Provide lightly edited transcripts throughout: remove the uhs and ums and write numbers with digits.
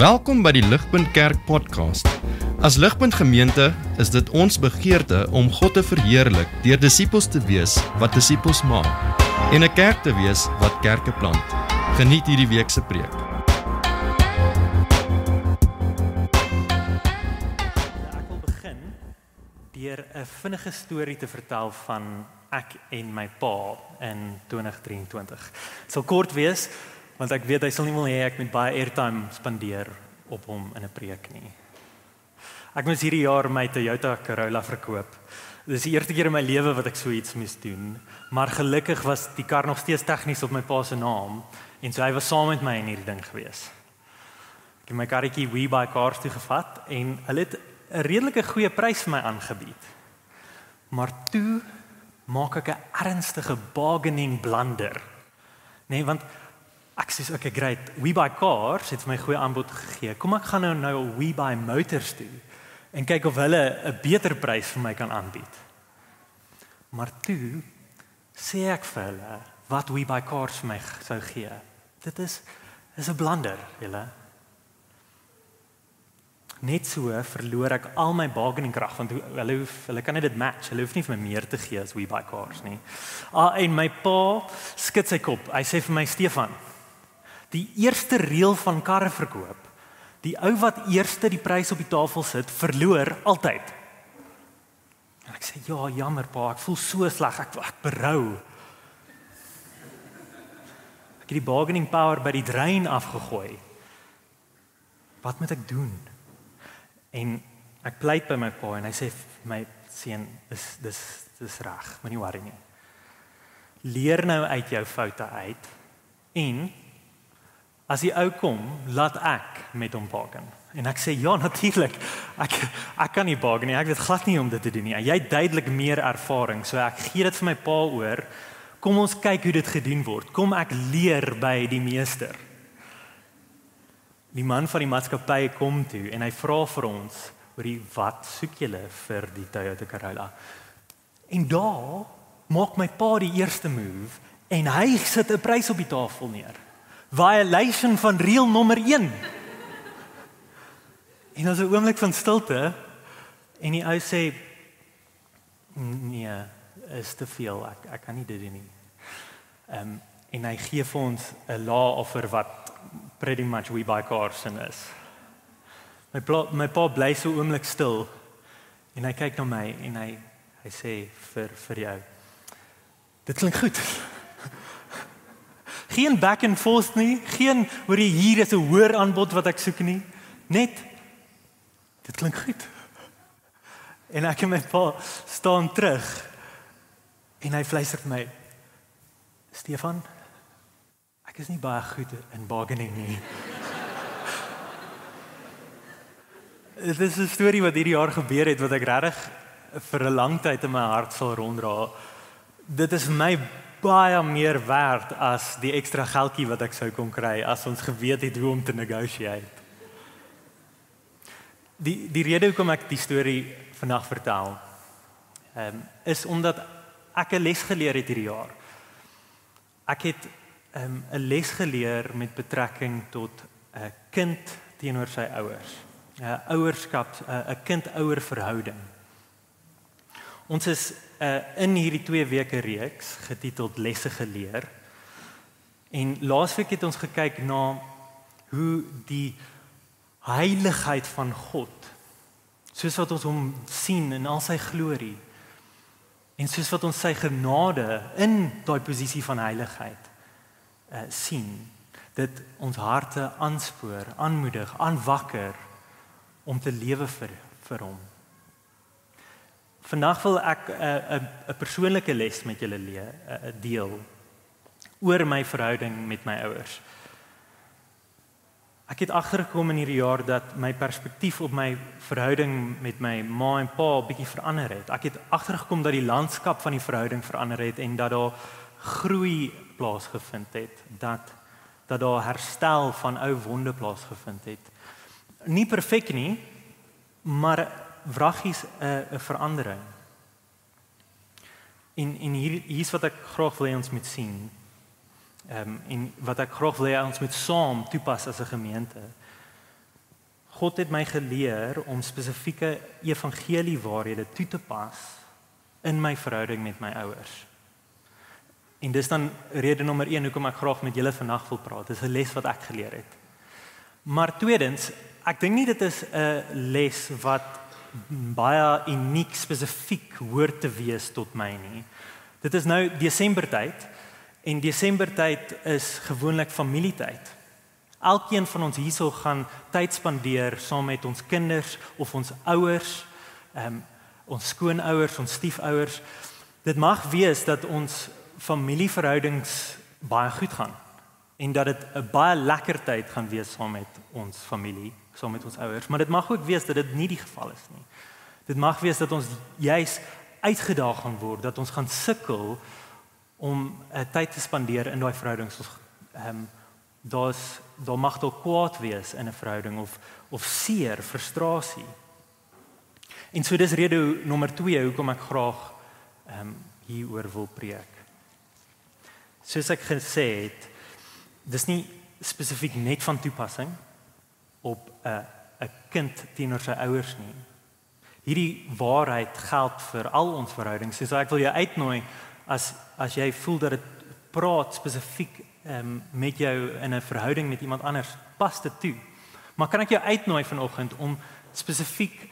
Welkom by die Ligpunt Kerk podcast. As Ligpunt Gemeente is dit ons begeerte om God te verheerlik deur disippels te wees wat disippels maak en 'n kerk te wees wat kerke plant. Geniet hierdie week se preek. Ek wil begin deur 'n vinnige storie te vertel van ek en my pa in 2023. Dit sal kort wees, want ek weet hy sal nie wil hê ek moet baie airtime spandeer op hom in 'n preek nie. Ek moes hierdie jaar my Toyota Corolla verkoop. Dit is die eerste keer in my lewe wat ek so iets moes doen, maar gelukkig was die kar nog steeds tegnies op my pa se naam en so hy was saam met my in hierdie ding gewees. Ek het my karretjie WeBuyCars toe gevat en hulle het 'n redelike goeie prys vir my aangebied. Maar toe maak ek 'n ernstige bargaining blunder. Nee, want ek sê, okay, great, WeBuyCars het vir my goeie aanbod gegee. Kom ek gaan nou WeBuyMotors toe en kyk of hulle 'n beter prys vir my kan aanbied. Maar toe sê ek vir hulle wat WeBuyCars vir my sou gee. Dit is 'n blunder, julle. Net so verloor ek al my bargaining krag, want hulle kan net dit match. Hulle hoef nie vir my meer te gee as WeBuyCars nie. En my pa skud sy kop. Hy sê vir my, Stefan, die eerste reël van karre verkoop, die ou wat eerste die prys op die tafel sit, verloor altyd. En ek sê, ja, jammer pa, ek voel so sleg, ek berou. Ek het die bargaining power by die drein afgegooi. Wat moet ek doen? En ek pleit by my pa en hy sê, my seun, dis reg, moenie worry nie. Leer nou uit jou foute uit en as die ou kom, laat ek met hom bargain. En ek sê, ja, natuurlik, ek kan nie bargain nie, ek weet glad nie om dit te doen nie. Jy het duidelik meer ervaring, so ek gee dit vir my pa oor. Kom ons kyk hoe dit gedoen word. Kom ek leer by die meester. Die man van die maatskappy kom toe en hy vra vir ons oor die wat soek julle vir die Toyota Corolla. En daar maak my pa die eerste move en hy sit 'n prys op die tafel neer. Violation van reël nommer 1. En as 'n oomblik van stilte en die ou sê, nee, is te veel, ek kan nie dit doen nie. En hy gee vir ons 'n lae offer wat pretty much WeBuyCars is. My pa bly so oomblik stil en hy kyk na my en hy sê vir jou, dit klink goed. Geen back and forth nie, geen hoor jy hier is 'n hoër aanbod wat ek soek nie. Net, dit klink goed. En ek en my pa staan terug en hy fluister vir my, Stefan, ek is nie baie goed in bargaining nie. Dit is 'n storie wat hierdie jaar gebeur het, wat ek regtig vir 'n lang tyd in my hart sal ronddra. Dit is my baie meer werd as die ekstra geldjie wat ek sou kon kry as ons geweet het hoe om te negotiate. Die rede hoekom ek die storie vandag vertel, is omdat ek 'n les geleer het hierdie jaar. Ek het 'n les geleer met betrekking tot 'n kind teenoor sy ouers. Ouerskap, 'n kind-ouer verhouding. Ons is in hierdie 2 weke reeks getiteld Lesse geleer. En laasweek het ons gekyk na hoe die heiligheid van God, soos wat ons hom sien in al sy glorie, en soos wat ons sy genade in daai posisie van heiligheid sien, dit ons harte aanspoor, aanmoedig, aanwakker om te lewe vir hom. Vandag wil ek 'n persoonlike les met julle deel oor my verhouding met my ouers. Ek het agtergekom in hierdie jaar dat my perspektief op my verhouding met my ma en pa bietjie verander het. Ek het agtergekom dat die landskap van die verhouding verander het en dat daar groei plaasgevind het, dat daar herstel van ou wonde plaasgevind het. Nie perfek nie, maar wraggies 'n verandering. En hier's wat ek graag wil hê ons moet sien. En wat ek graag wil hê ons moet saam toepas as 'n gemeente. God het my geleer om spesifieke evangeliewaarhede toe te pas in my verhouding met my ouers. En dis dan rede nommer 1 hoekom ek graag met julle vandag wil praat. Dis 'n les wat ek geleer het. Maar tweedens, ek dink nie dit is 'n les wat baie uniek spesifiek hoort te wees tot my nie. Dit is nou Desembertyd en Desembertyd is gewoonlik familietyd. Elkeen van ons hierso gaan tyd spandeer saam met ons kinders of ons ouers, ons skoonouers, ons stiefouers. Dit mag wees dat ons familieverhoudings baie goed gaan en dat dit 'n baie lekker tyd gaan wees saam met ons familie, saam met ons ouers, maar dit mag ook wees dat dit nie die geval is nie. Dit mag wees dat ons juis uitgedaag gaan word, dat ons gaan sukkel om tyd te spandeer in daai verhoudings. Daar mag dalk kwaad wees in 'n verhouding of seer, frustrasie. En so dis rede nommer 2 hoekom ek graag hieroor wil preek. Soos ek gesê het, dis nie spesifiek net van toepassing op 'n kind teenoor sy ouers nie. Hierdie waarheid geld vir al ons verhoudings. So ek wil jou uitnooi as jy voel dat dit praat spesifiek met jou in 'n verhouding met iemand anders, pas dit toe. Maar kan ek jou uitnooi vanoggend om spesifiek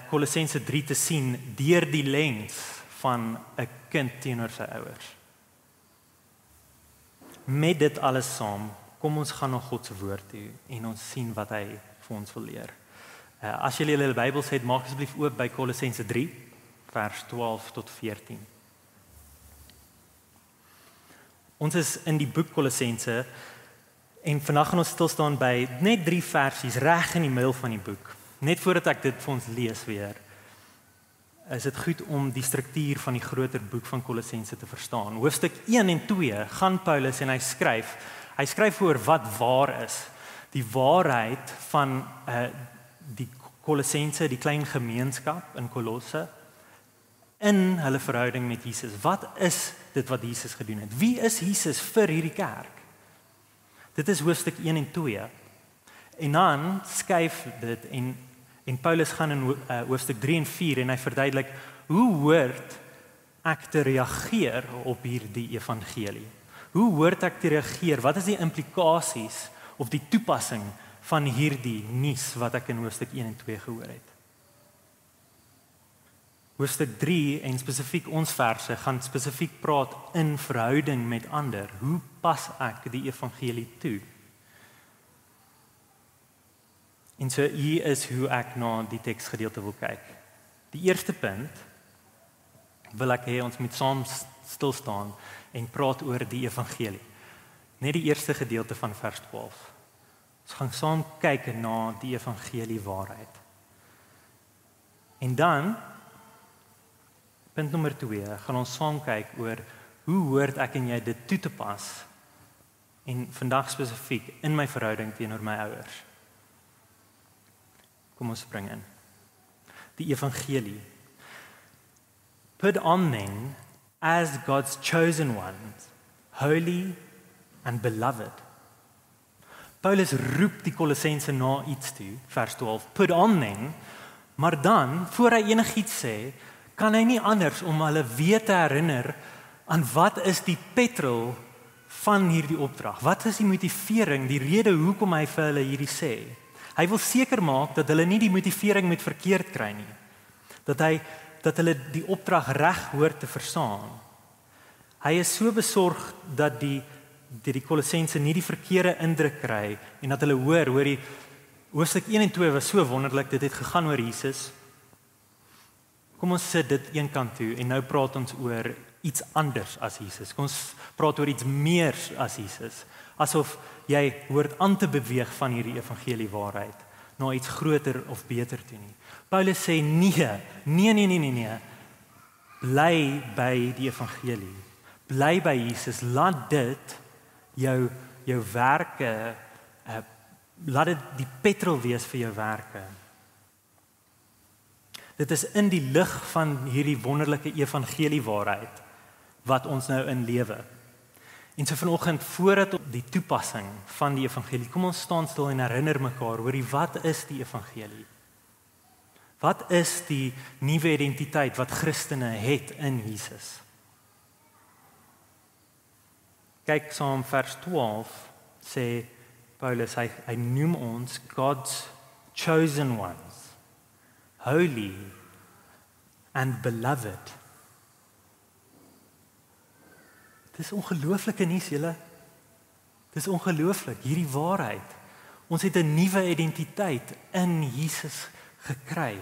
Kolossense 3 te sien deur die lens van 'n kind teenoor sy ouers. Met dit alles saam, kom ons gaan na God se woord toe en ons sien wat hy vir ons wil leer. As julle julle Bybels het, maak asseblief oop by Kolossense 3 vers 12 tot 14. Ons is in die boek Kolossense en vandag gaan ons stil staan by net 3 versies reg in die middel van die boek. Net voordat ek dit vir ons lees weer, is dit goed om die struktuur van die groter boek van Kolossense te verstaan. Hoofstuk 1 en 2 gaan Paulus en hy skryf oor wat waar is. Die waarheid van die Kolossense, die klein gemeenskap in Kolosse, in hulle verhouding met Jesus. Wat is dit wat Jesus gedoen het? Wie is Jesus vir hierdie kerk? Dit is hoofstuk 1 en 2. En dan skuif dit en Paulus gaan in hoofstuk 3 en 4 en hy verduidelik hoe hoort ek te reageer op hierdie evangelie? Hoe hoort ek te reageer? Wat is die implikasies of die toepassing van hierdie nuus wat ek in hoofstuk 1 en 2 gehoor het? Hoofstuk 3 en spesifiek ons verse gaan spesifiek praat in verhouding met ander. Hoe pas ek die evangelie toe? En so hier is hoe ek na die teksgedeelte wil kyk. Die eerste punt wil ek hê ons moet saam stil staan en praat oor die evangelie. Net die eerste gedeelte van vers 12. Ons gaan saam kyk na die evangelie waarheid. En dan punt nommer 2, gaan ons saam kyk oor hoe hoort ek en jy dit toe te pas en vandag spesifiek in my verhouding teenoor my ouers. Kom ons spring in. Die evangelie. Put on then as God's chosen ones, holy and beloved. Paulus roep die Kolossense na iets toe, vers 12. Put on then, maar dan, voor hy enigiets sê, kan hy nie anders om hulle weer te herinner aan wat is die petrol van hierdie opdrag? Wat is die motivering, die rede hoekom hy vir hulle hierdie sê? Hy wil seker maak dat hulle nie die motivering met verkeerd kry nie. Dat hulle die opdrag reg hoort te verstaan. Hy is so besorg dat die Kolossense nie die verkeerde indruk kry en dat hulle hoor die hoofstuk 1 en 2 was so wonderlik, dit het gegaan oor Jesus. Kom ons sit dit een kant toe en nou praat ons oor iets anders as Jesus. Kom ons praat oor iets meer as Jesus. Asof jy hoort aan te beweeg van hierdie evangelie waarheid na iets groter of beter toe nie. Paulus sê nee. Bly by die evangelie. Bly by Jesus. Laat dit jou werke, laat dit die petrol wees vir jou werke. Dit is in die lig van hierdie wonderlike evangelie waarheid wat ons nou in lewe. En so vanoggend, voordat op die toepassing van die evangelie, kom ons staan stil en herinner mekaar oor wat is die evangelie? Wat is die nuwe identiteit wat Christene het in Jesus? Kyk saam vers 12, sê Paulus, hy noem ons God's chosen ones, holy and beloved. Dis ongelooflike nuus, julle. Dis ongelooflik, hierdie waarheid. Ons het 'n nuwe identiteit in Jesus gekry.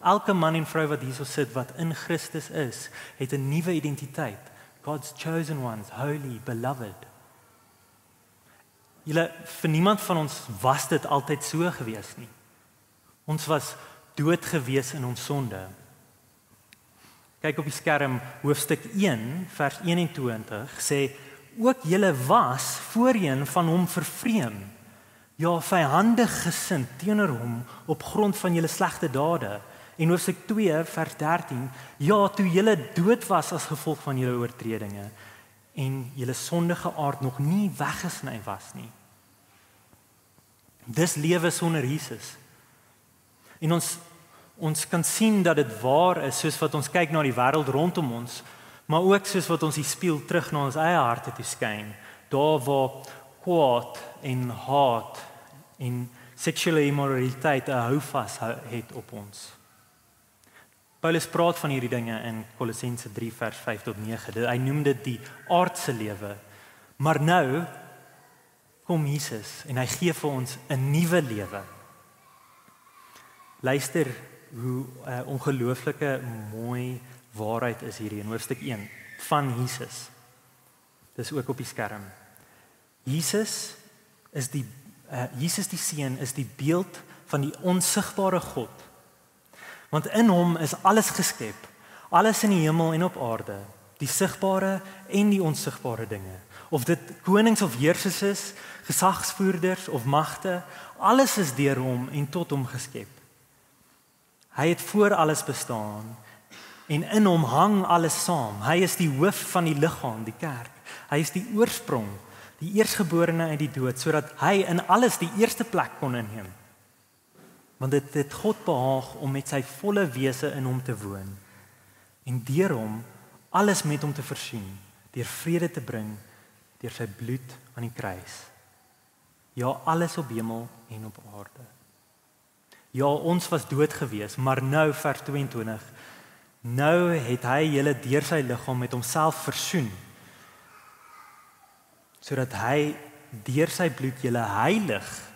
Elke man en vrou wat hierso sit, wat in Christus is, het 'n nuwe identiteit. God's chosen ones, holy, beloved. Julle, vir niemand van ons was dit altyd so gewees nie. Ons was dood gewees in ons sonde. Kyk op die skerm, hoofstuk 1, vers 21, sê, ook julle was voorheen van hom vervreem, ja, vyandig gesind teenoor hom op grond van julle slegte dade. En hoofstuk 2, vers 13, ja, toe julle dood was as gevolg van julle oortredinge, en julle sondige aard nog nie weggesny was nie. Dis lewe sonder Jesus. En ons kan sien dat dit waar is, soos wat ons kyk na die wêreld rondom ons, maar ook soos wat ons die spieël terug na ons eie harte toe skyn, daar waar kwaad en haat en seksuele immoraliteit 'n houvas het op ons. Paulus praat van hierdie dinge in Kolossense 3 vers 5 tot 9. Hy noem dit die aardse lewe. Maar nou kom Jesus en hy gee vir ons 'n nuwe lewe. Luister hoe ongelooflike mooi waarheid is hierdie in hoofstuk 1 van Jesus. Dis ook op die skerm. Jesus die Seun is die beeld van die onsigbare God. Want in hom is alles geskep, alles in die hemel en op aarde, die sigbare en die onsigbare dinge. Of dit konings of heersers is, gesagsvoerders of magte, alles is deur hom en tot hom geskep. Hy het voor alles bestaan en in hom hang alles saam. Hy is die hoof van die liggaam, die kerk. Hy is die oorsprong, die eerstgeborene uit die dood, sodat hy in alles die eerste plek kon inneem. Want dit het God behaag om met sy volle wese in hom te woon en deur hom alles met hom te voorsien, deur vrede te bring deur sy bloed aan die kruis. Ja, alles op hemel en op aarde. Ja, ons was dood gewees, maar nou vers 22, nou het hy julle deur sy liggaam met homself versoen, sodat hy deur sy bloed julle heilig,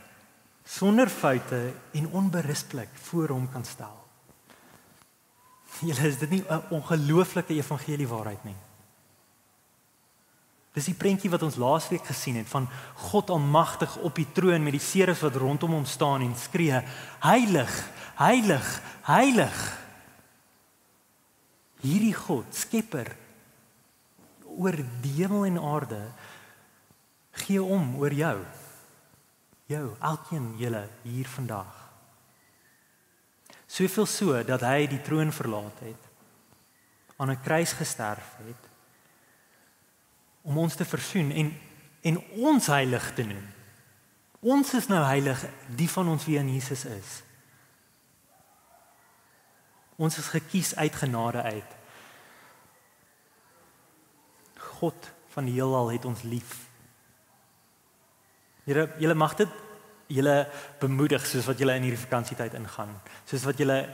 sonder foute en onberispelik voor hom kan stel. Julle, is dit nie 'n ongelooflike evangelie waarheid nie? Dis die prentjie wat ons laasweek gesien het van God almagtig op die troon met die serafs wat rondom hom staan en skree, heilig, heilig, heilig. Hierdie God, Skepper oor die hemel en aarde, gee om oor jou, elkeen julle hier vandag. Soveel so dat hy die troon verlaat het, aan 'n kruis gesterf het, om ons te versoen en ons heilig te noem. Ons is nou heilig, die van ons wie in Jesus is. Ons is gekies uit genade uit. God van die heelal het ons lief. Julle mag dit julle bemoedig soos wat julle in hierdie vakansietyd ingaan, soos wat julle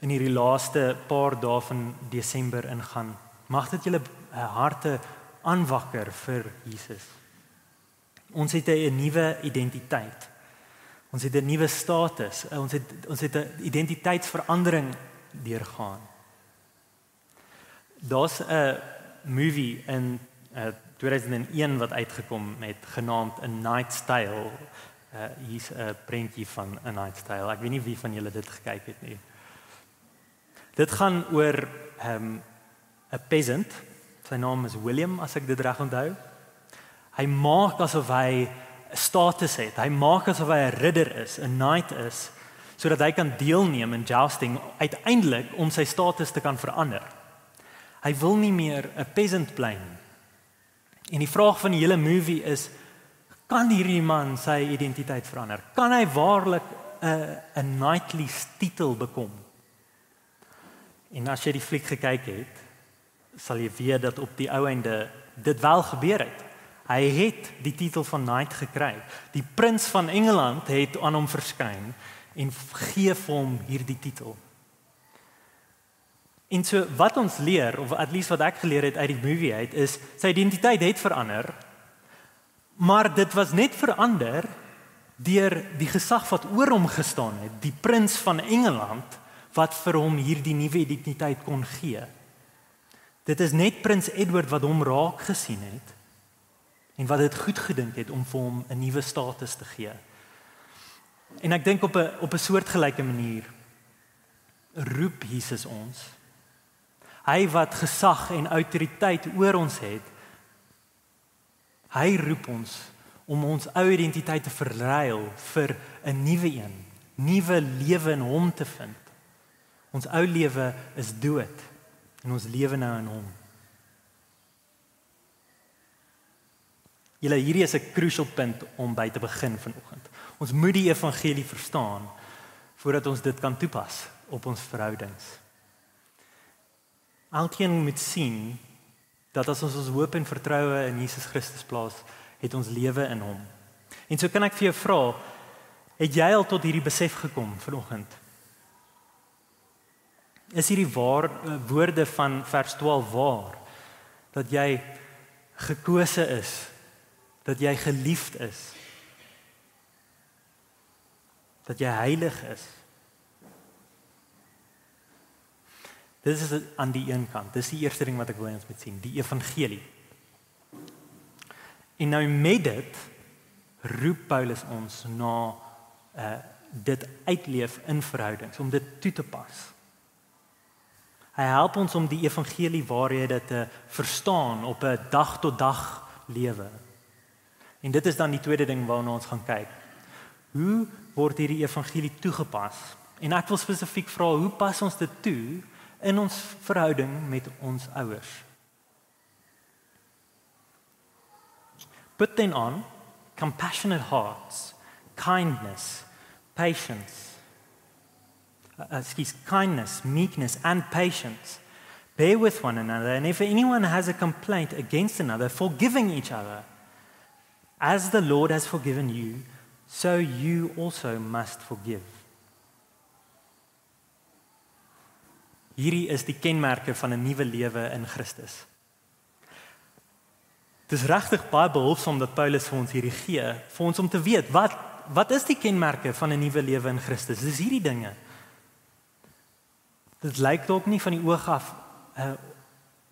in hierdie laaste paar dae van Desember ingaan. Mag dit julle harte aanwakker vir Jesus. Ons het 'n nuwe identiteit. Ons het 'n nuwe status. Ons het 'n identiteitsverandering deurgaan. Daar's 'n movie in 2001 wat uitgekom het genaamd A Knight's Tale. Hier's 'n prentjie van A Knight's Tale. Ek weet nie wie van julle dit gekyk het nie. Dit gaan oor 'n peasant. Sy naam is William, as ek dit reg onthou. Hy maak asof hy 'n status het. Hy maak asof hy 'n ridder is, 'n knight is, sodat hy kan deelneem in jousting, uiteindelik om sy status te kan verander. Hy wil nie meer 'n peasant bly nie. En die vraag van die hele movie is, kan hierdie man sy identiteit verander? Kan hy waarlik 'n Knightley's titel bekom? En as jy die fliek gekyk het, sal jy weet dat op die ou einde dit wel gebeur het. Hy het die titel van Knight gekry. Die prins van Engeland het aan hom verskyn en gee vir hom hierdie titel. En so wat ons leer, of at least wat ek geleer het uit die movie uit, is sy identiteit het verander, maar dit was net verander deur die gesag wat oor hom gestaan het, die prins van Engeland, wat vir hom hierdie nuwe identiteit kon gee. Dit is net prins Edward wat hom raak gesien het, en wat dit goed gedink het om vir hom 'n nuwe status te gee. En ek dink op 'n soortgelyke manier roep Jesus ons. Hy wat gesag en autoriteit oor ons het, hy roep ons om ons ou identiteit te verruil vir 'n nuwe lewe in hom te vind. Ons ou lewe is dood en ons lewe nou in hom. Hierdie is 'n crucial punt om by te begin vanoggend. Ons moet die evangelie verstaan voordat ons dit kan toepas op ons verhoudings. Elkeen moet sien dat as ons hoop en vertroue in Jesus Christus plaas, het ons lewe in hom. En so kan ek vir jou vra, het jy al tot hierdie besef gekom vanoggend? Is hierdie woorde van vers 12 waar? Dat jy gekose is, dat jy geliefd is, dat jy heilig is. Dit is aan die een kant, dis die eerste ding wat ek wil ons moet sien, die evangelie. En nou met dit roep Paulus ons na dit uitleef in verhoudings, om dit toe te pas. Hy help ons om die evangelie waarhede te verstaan op 'n dag-tot-dag lewe. En dit is dan die tweede ding waarna ons gaan kyk. Hoe word hierdie evangelie toegepas? En ek wil spesifiek vra, hoe pas ons dit toe in ons verhouding met ons ouers? Put then on compassionate hearts, kindness, kindness, meekness, and patience. Bear with one another, and if anyone has a complaint against another, forgiving each other. As the Lord has forgiven you, so you also must forgive. Hierdie is die kenmerke van 'n nuwe lewe in Christus. Dit is regtig baie behulpsaam dat Paulus vir ons hierdie gee, vir ons om te weet, wat is die kenmerke van 'n nuwe lewe in Christus? Dis hierdie dinge. Dit lyk dalk nie van die oog af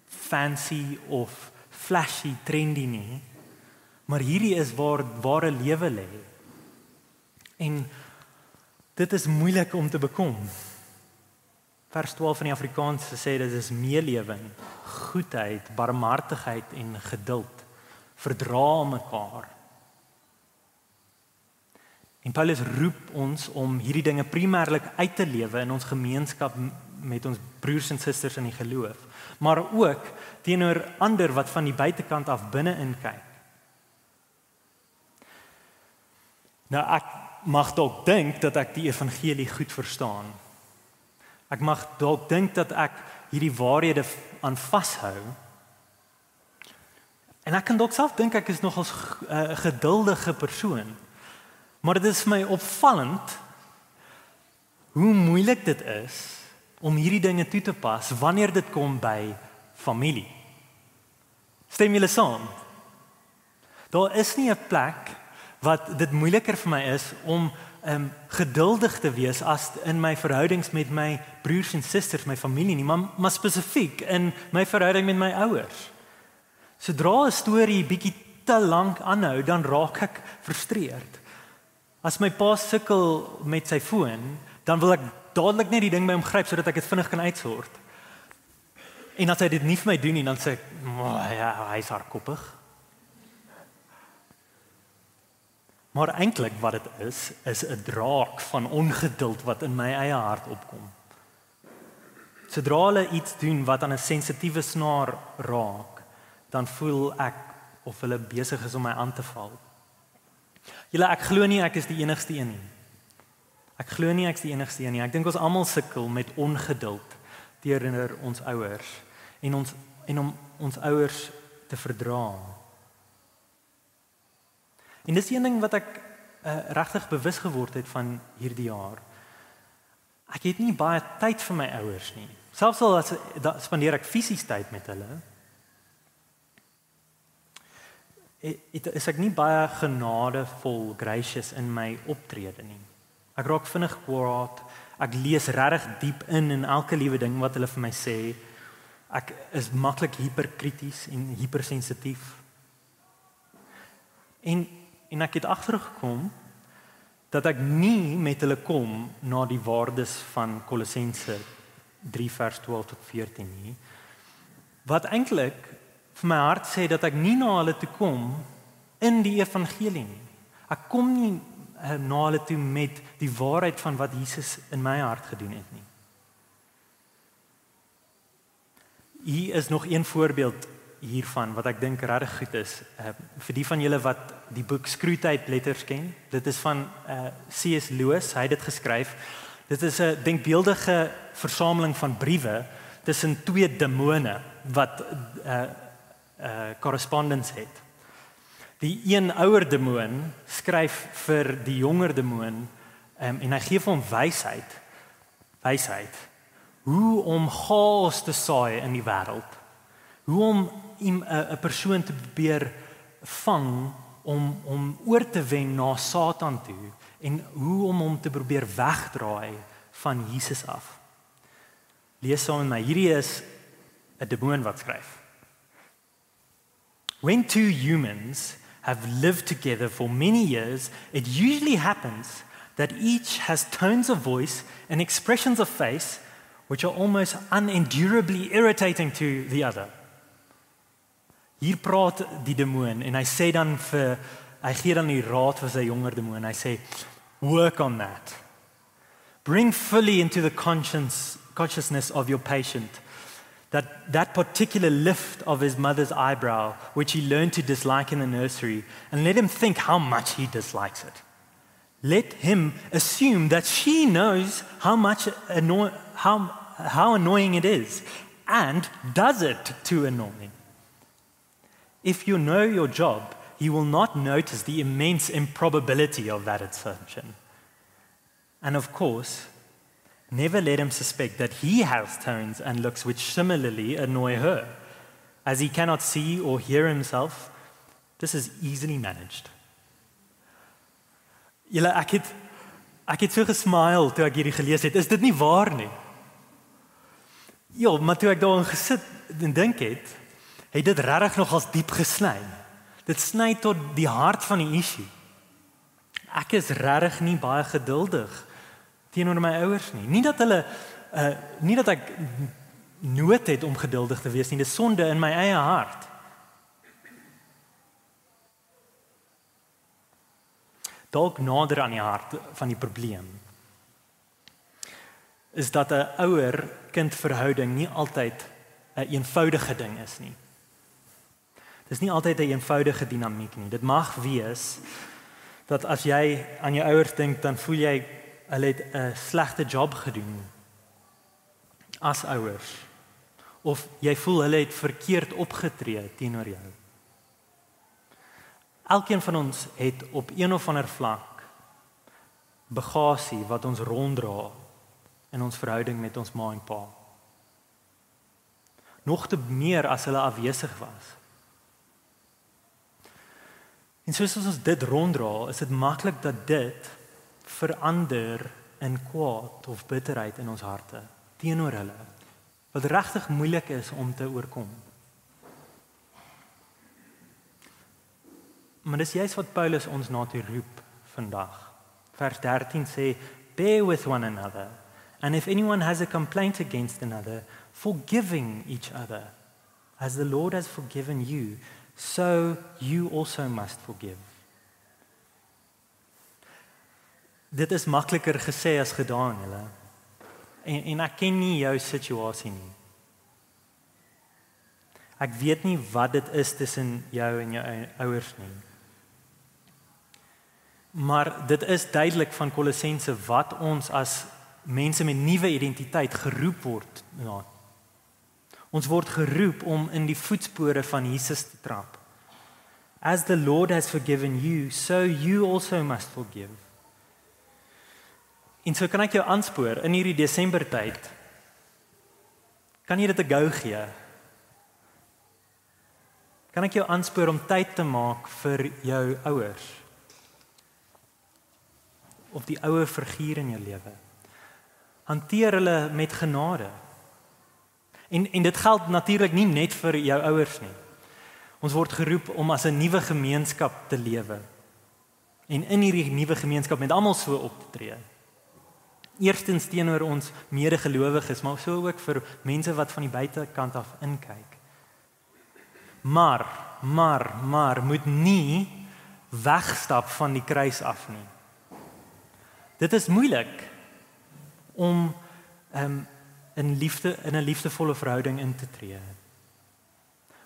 fancy of flashy, trendy nie, maar hierdie is waar ware lewe lê. En dit is moeilik om te bekom. Vers 12 van die Afrikaans sê dit is meelewing, goedheid, barmhartigheid en geduld, verdra mekaar. En Paulus roep ons om hierdie dinge primêrlik uit te lewe in ons gemeenskap met ons broers en susters in die geloof, maar ook teenoor ander wat van die buitekant af binne-in kyk. Nou ek mag dalk dink dat ek die evangelie goed verstaan. Ek mag dalk dink dat ek hierdie waarhede aan vashou. En ek kan dalk self dink ek is nogals 'n geduldige persoon. Maar dit is vir my opvallend hoe moeilik dit is om hierdie dinge toe te pas wanneer dit kom by familie. Stem julle saam? Daar is nie 'n plek wat dit moeiliker vir my is om geduldig te wees as in my verhoudings met my broers en susters, my familie nie, maar spesifiek in my verhouding met my ouers. Sodra 'n storie bietjie te lank aanhou, dan raak ek frustreerd. As my pa sukkel met sy foon, dan wil ek dadelik net die ding by hom gryp sodat ek dit vinnig kan uitsort. En as hy dit nie vir my doen nie, dan sê ek, ja, hy's hardkoppig. Maar eintlik wat dit is 'n draak van ongeduld wat in my eie hart opkom. Sodra hulle iets doen wat aan 'n sensitiewe snaar raak, dan voel ek of hulle besig is om my aan te val. Julle, ek glo nie ek is die enigste een nie. Ek glo nie ek is die enigste een nie. Ek dink ons almal sukkel met ongeduld teenoor ons ouers en om ons ouers te verdra. En dis een ding wat ek regtig bewus geword het van hierdie jaar. Ek het nie baie tyd vir my ouers nie. Selfs al spandeer ek fisies tyd met hulle, is ek nie baie genadevol, gracious in my optrede nie. Ek raak vinnig kwaad, ek lees regtig diep in elke liewe ding wat hulle vir my sê. Ek is maklik hiperkrities en hypersensitief. En ek het agtergekom dat ek nie met hulle kom na die waardes van Kolossense 3 vers 12 tot 14 nie. Wat eintlik vir my hart sê dat ek nie na hulle toe kom in die evangelie nie. Ek kom nie na hulle toe met die waarheid van wat Jesus in my hart gedoen het nie. Hier is nog een voorbeeld hiervan wat ek dink regtig goed is. Vir die van julle wat die boek Screwtape Letters ken, dit is van C.S. Lewis, hy het dit geskryf. Dit is 'n denkbeeldige versameling van briewe tussen twee demone wat correspondence het. Die een ouer demoon skryf vir die jonger demoon en hy gee vir hom wysheid. Hoe om chaos te saai in die wêreld. Hoe om 'n persoon te probeer vang om oor te wen na Satan toe en hoe om hom te probeer wegdraai van Jesus af. Lees saam met my. Hierdie is 'n demoon wat skryf. When two humans have lived together for many years, it usually happens that each has tones of voice and expressions of face which are almost unendurably irritating to the other. Hier praat die demoon en hy gee dan die raad vir sy jonger demoon. Hy sê, work on that. Bring fully into the consciousness of your patient that particular lift of his mother's eyebrow, which he learned to dislike in the nursery, and let him think how much he dislikes it. Let him assume that she knows how annoying it is, and does it to annoy. If you know your job, you will not notice the immense improbability of that assumption. And of course, never let him suspect that he has tones and looks which similarly annoy her. As he cannot see or hear himself, this is easily managed. Julle, ek het so gesmile toe ek hierdie gelees het. Is dit nie waar nie? Ja, maar toe ek daarin gesit en dink het dit regtig nog als diep gesny. Dit sny tot die hart van die issue. Ek is regtig nie baie geduldig teenoor my ouers nie. Nie dat ek nood het om geduldig te wees nie, dis sonde in my eie hart. Dalk nader aan die hart van die probleem is dat 'n ouer-kind verhouding nie altyd 'n eenvoudige ding is nie. Dis nie altyd 'n eenvoudige dinamiek nie. Dit mag wees dat as jy aan jou ouers dink, dan voel jy hulle het 'n slegte job gedoen as ouers. Of jy voel hulle het verkeerd opgetree teenoor jou. Elkeen van ons het op een of ander vlak bagasie wat ons ronddra in ons verhouding met ons ma en pa. Nog te meer as hulle afwesig was. En soos ons dit ronddra, is dit maklik dat dit verander in kwaad of bitterheid in ons harte teenoor hulle, wat regtig moeilik is om te oorkom. Maar dis juist wat Paulus ons na toe roep vandag. Vers 13 sê, bear with one another, and if anyone has a complaint against another, forgiving each other, as the Lord has forgiven you, so you also must forgive. Dit is makliker gesê as gedaan, julle. En ek ken nie jou situasie nie. Ek weet nie wat dit is tussen jou en jou ouers nie. Maar dit is duidelik van Kolossense wat ons as mense met nuwe identiteit geroep word na. Ons word geroep om in die voetspore van Jesus te trap. As the Lord has forgiven you, so you also must forgive. En so kan ek jou aanspoor in hierdie Desembertyd. Kan jy dit 'n go gee? Kan ek jou aanspoor om tyd te maak vir jou ouers? Of die ouer figuur in jou lewe? Hanteer hulle met genade. En dit geld natuurlik nie net vir jou ouers nie. Ons word geroep om as 'n nuwe gemeenskap te lewe. En in hierdie nuwe gemeenskap met almal so op te tree. Eerstens teenoor ons medegelowiges, maar so ook vir mense wat van die buitekant af inkyk. Maar moet nie wegstap van die kruis af nie. Dit is moeilik om in 'n liefdevolle verhouding in te tree.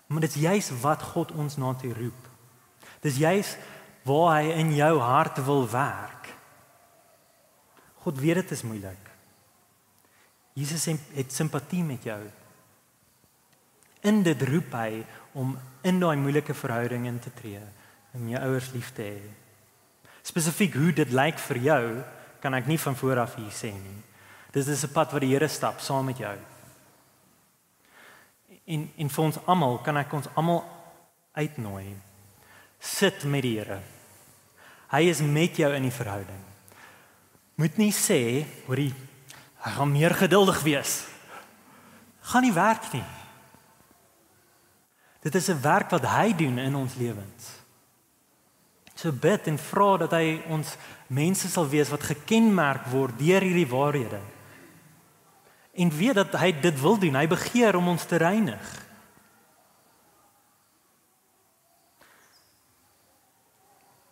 Maar dit is juis wat God ons na toe roep. Dit is juis waar hy in jou hart wil werk. God weet dit is moeilik. Jesus het simpatie met jou. In dit roep hy om in daai moeilike verhouding in te tree, om jou ouers lief te hê. Spesifiek hoe dit lyk vir jou, kan ek nie van vooraf hier sê nie. Dit is 'n pad wat die Here stap saam met jou. En vir ons almal kan ek ons almal uitnooi. Sit met die Here. Hy is met jou in die verhouding. Moet nie sê, hoorie, hy gaan meer geduldig wees. Gaan nie werk nie. Dit is 'n werk wat hy doen in ons lewens. So bid en vra dat hy ons mense sal wees wat gekenmerk word deur hierdie waarhede. En weet dat hy dit wil doen, hy begeer om ons te reinig.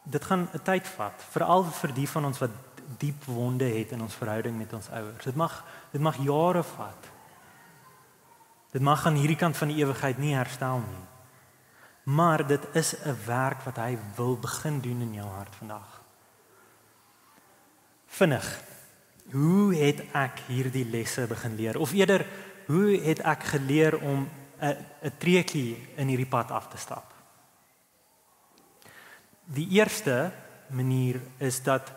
Dit gaan 'n tyd vat, veral vir die van ons wat diep wonde het in ons verhouding met ons ouers. Dit mag jare vat. Dit mag aan hierdie kant van die ewigheid nie herstel nie. Maar dit is 'n werk wat hy wil begin doen in jou hart vandag. Vinnig. Hoe het ek hierdie lesse begin leer? Of eerder, hoe het ek geleer om 'n treukie in hierdie pad af te stap? Die eerste manier is dat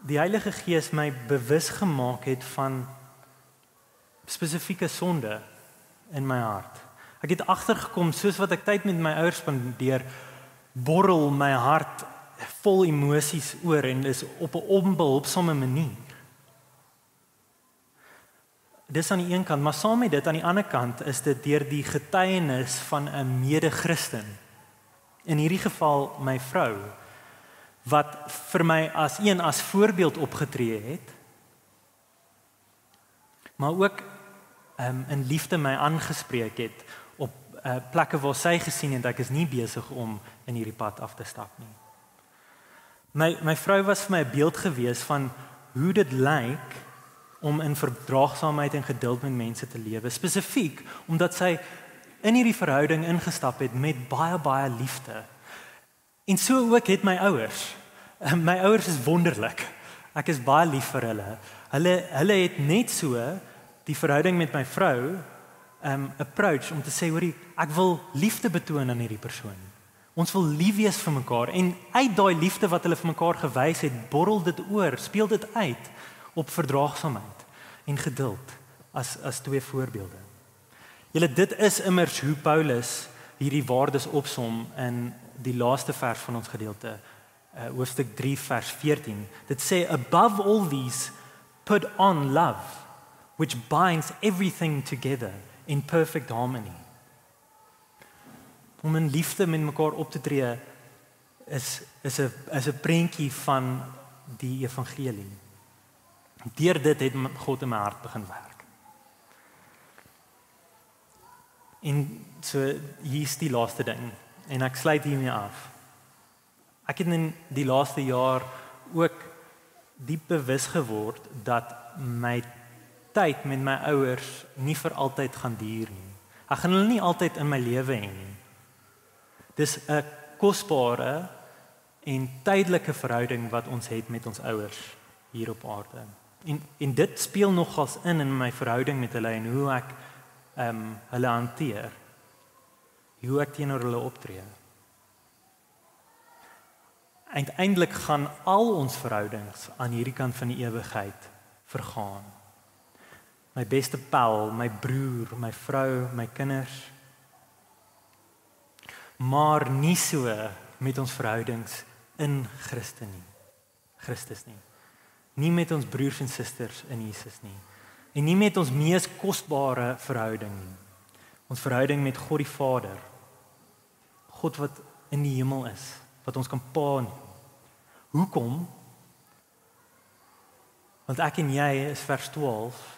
die Heilige Gees my bewus gemaak het van spesifieke sonde in my hart. Ek het agtergekom, soos wat ek tyd met my ouers spandeer, borrel my hart vol emosies oor en dis op 'n onbehulpsame manier. Dis aan die een kant, maar saam met dit aan die ander kant is dit deur die getuienis van 'n mede-Christen. In hierdie geval my vrou, wat vir my as voorbeeld opgetree het, maar ook in liefde my aangespreek het op plekke waar sy gesien het ek is nie besig om in hierdie pad af te stap nie. My vrou was vir my 'n beeld gewees van hoe dit lyk om in verdraagsaamheid en geduld met mense te lewe, spesifiek omdat sy in hierdie verhouding ingestap het met baie liefde. En so ook het my ouers. My ouers is wonderlik. Ek is baie lief vir hulle. Hulle het net so die verhouding met my vrou approach om te sê, hoorie, ek wil liefde betoon aan hierdie persoon. Ons wil lief wees vir mekaar en uit daai liefde wat hulle vir mekaar gewys het, borrel dit oor, speel dit uit op verdraagsaamheid en geduld as twee voorbeelde. Julle, dit is immers hoe Paulus hierdie waardes opsom in die laaste vers van ons gedeelte, hoofstuk 3 vers 14. Dit sê, above all these, put on love, which binds everything together in perfect harmony. Om in liefde met mekaar op te tree is 'n prentjie van die evangelie. Deur dit het God in my hart begin werk. En so hier's die laaste ding en ek sluit hiermee af. Ek het in die laaste jaar ook diep bewus geword dat my tyd met my ouers nie vir altyd gaan duur nie. Ek gaan hulle nie altyd in my lewe hê nie. Dis 'n kosbare en tydelike verhouding wat ons het met ons ouers hier op aarde. En dit speel nogals in my verhouding met hulle en hoe ek hulle hanteer. Hoe ek teenoor hulle optree. Uiteindelik gaan al ons verhoudings aan hierdie kant van die ewigheid vergaan. My beste pel, my broer, my vrou, my kinders. Maar nie so met ons verhoudings in Christus nie. Nie met ons broers en susters in Jesus nie. En nie met ons mees kosbare verhouding nie. Ons verhouding met God die Vader. God wat in die hemel is, wat ons kan pa noem. Hoekom? Want ek en jy is vers 12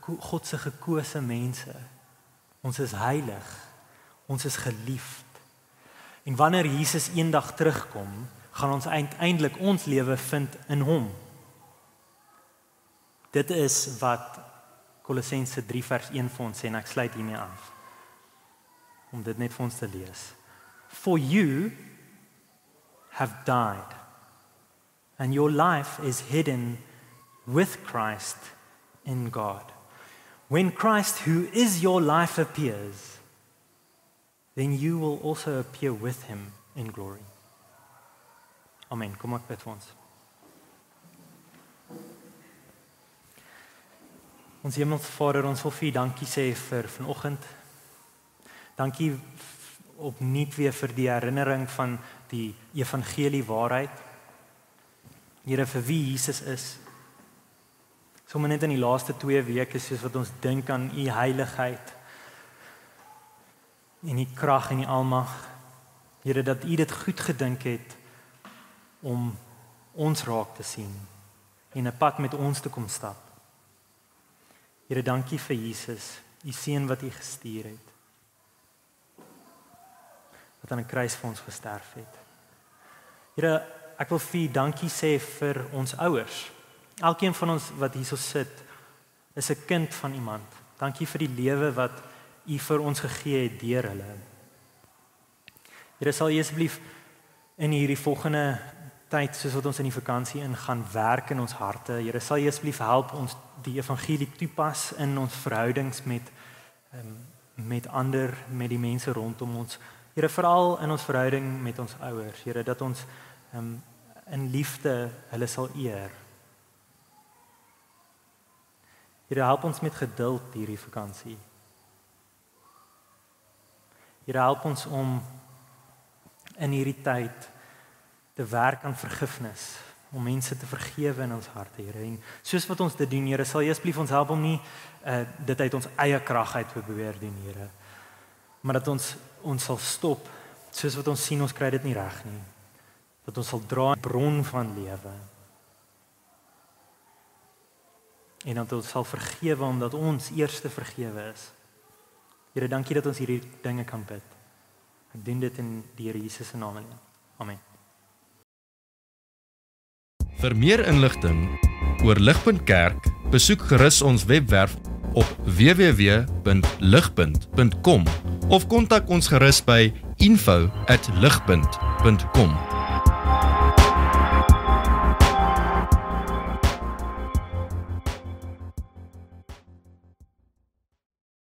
God se gekose mense. Ons is heilig. Ons is geliefd. En wanneer Jesus eendag terugkom, gaan ons uiteindelik ons lewe vind in hom. Dit is wat Kolossense 3 vers 1 vir ons sê, en ek sluit hiermee af. Om dit net vir ons te lees. For you have died, and your life is hidden with Christ in God. When Christ, who is your life, appears, then you will also appear with him in glory. Amen. Kom ek bid vir ons. Ons Hemelse Vader, ons wil vir U dankie sê vir vanoggend. Dankie opnuut weer vir die herinnering van die evangelie waarheid. Here, vir wie Jesus is. Sommige net in die laaste 2 weke soos wat ons dink aan U heiligheid en die krag en die almag. Here, dat U dit goed gedink het om ons raak te sien en 'n pad met ons te kom stap. Here, dankie vir Jesus, U seun wat U gestuur het. Wat aan 'n kruis vir ons gesterf het. Here, ek wil vir U dankie sê vir ons ouers. Elkeen van ons wat hierso sit, is 'n kind van iemand. Dankie vir die lewe wat U vir ons gegee het deur hulle. Here, sal U asseblief in hierdie volgende tyd, soos wat ons in die vakansie ingaan, werk in ons harte. Here, sal U asseblief help ons die evangelie toepas in ons verhoudings met ander, met die mense rondom ons. Here, veral in ons verhouding met ons ouers. Here, dat ons in liefde hulle sal eer. Here, help ons met geduld hierdie vakansie. Here, help ons om in hierdie tyd te werk aan vergifnis, om mense te vergewe in ons harte, Here. En soos wat ons dit doen, Here, sal U asseblief ons help om nie dit uit ons eie krag uit te probeer doen, Here. Maar dat ons sal stop, soos wat ons sien ons kry dit nie reg nie. Dat ons sal dra 'n bron van lewe. En dat ons sal vergewe omdat ons eerste vergewe is. Here, dankie dat ons hierdie dinge kan bid. Ek doen dit in die Here Jesus se naam. Amen. Vir meer inligting oor Ligpunt Kerk, besoek gerus ons webwerf op www.ligpunt.com of kontak ons gerus by info@ligpunt.com.